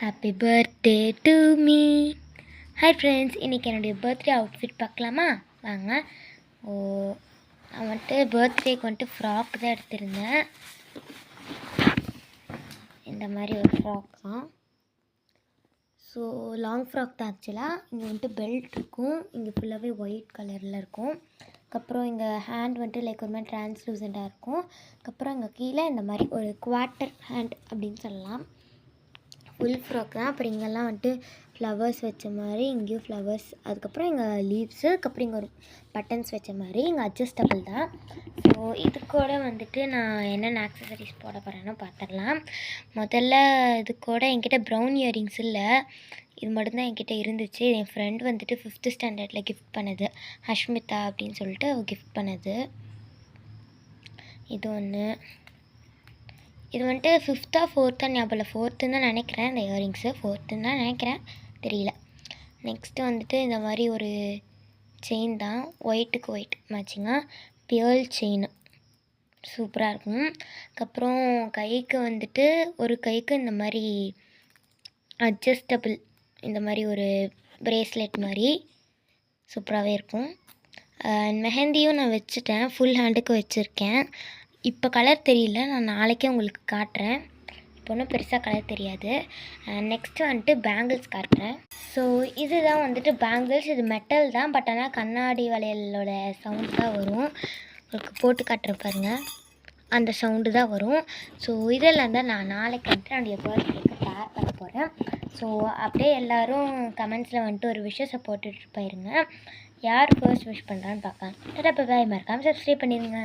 Happy birthday to me. Hi friends, இன்றைக்கி என்னுடைய birthday outfit பார்க்கலாமா? வாங்க. நான் வந்துட்டு பர்த்டேக்கு வந்துட்டு ஃப்ராக் தான் எடுத்திருந்தேன். இந்த மாதிரி ஒரு ஃப்ராக் தான். ஸோ லாங் ஃப்ராக் தான் ஆக்சுவலாக. இங்கே வந்துட்டு பெல்ட் இருக்கும், இங்கே ஃபுல்லாகவே ஒயிட் கலரில் இருக்கும். அதுக்கப்புறம் இங்கே ஹேண்ட் வந்துட்டு லைக் ஒரு மாதிரி ட்ரான்ஸ்லூசண்ட்டாக இருக்கும். அதுக்கப்புறம் இங்கே கீழே இந்த மாதிரி ஒரு குவார்ட்டர் ஹேண்ட் அப்படின்னு சொல்லலாம். ஃபுல் ஃப்ராக் தான். அப்புறம் இங்கெல்லாம் வந்துட்டு ஃப்ளவர்ஸ் வச்ச மாதிரி, இங்கேயும் ஃப்ளவர்ஸ், அதுக்கப்புறம் இங்கே லீவ்ஸு, அதுக்கப்புறம் இங்கே ஒரு பட்டன்ஸ் வச்ச மாதிரி. இங்கே அட்ஜஸ்டபிள் தான். ஸோ இது கூட வந்துட்டு நான் என்னென்ன ஆக்சசரிஸ் போட போகிறேன்னு பார்த்துடலாம். முதல்ல இது கூட என்கிட்ட ப்ரௌன் இயரிங்ஸ் இல்லை, இது மட்டும்தான் என்கிட்ட இருந்துச்சு. என் ஃப்ரெண்ட் வந்துட்டு 5th ஸ்டாண்டர்டில் கிஃப்ட் பண்ணது, ஹஷ்மிதா அப்படின்னு சொல்லிட்டு அவள் கிஃப்ட் பண்ணது. இது ஒன்று. இது வந்துட்டு 5th or 4th ஞாபகம் இல்லை, 4th தான் நினைக்கிறேன். இந்த இயரிங்ஸு 4th தான் நினைக்கிறேன், தெரியல. நெக்ஸ்ட்டு வந்துட்டு இந்த மாதிரி ஒரு செயின் தான், ஒயிட்டுக்கு ஒயிட் மேட்சிங்காக பியர்ல் செயின், சூப்பராக இருக்கும். அதுக்கப்புறம் கைக்கு வந்துட்டு ஒரு கைக்கு இந்த மாதிரி அட்ஜஸ்டபிள், இந்த மாதிரி ஒரு ப்ரேஸ்லெட் மாதிரி சூப்பராகவே இருக்கும். மெஹந்தியும் நான் வச்சுட்டேன், ஃபுல் ஹேண்டுக்கு வச்சுருக்கேன். இப்போ கலர் தெரியல, நான் நாளைக்கே உங்களுக்கு காட்டுறேன். இப்போ ஒன்றும் பெருசாக கலர் தெரியாது. நெக்ஸ்ட்டு வந்துட்டு பேங்கிள்ஸ் காட்டுறேன். ஸோ இதுதான் வந்துட்டு பேங்கிள்ஸ். இது மெட்டல் தான், பட் ஆனால் கண்ணாடி வளையலோட சவுண்டு தான் வரும். உங்களுக்கு போட்டு காட்டுறேன் பாருங்கள், அந்த சவுண்டு தான் வரும். ஸோ இதெல்லாம் தான் நான் நாளைக்கு வந்துட்டு என்னுடைய பர்த்டேக்கு பேர் பண்ண போகிறேன். ஸோ அப்படியே எல்லோரும் கமெண்ட்ஸில் வந்துட்டு ஒரு விஷஸை போட்டுட்டு போயிருங்க. யார் ஃபர்ஸ்ட் விஷ் பண்ணுறான்னு பார்க்கலாம். பாய், மறக்காமல் சப்ஸ்கிரைப் பண்ணிடுங்க.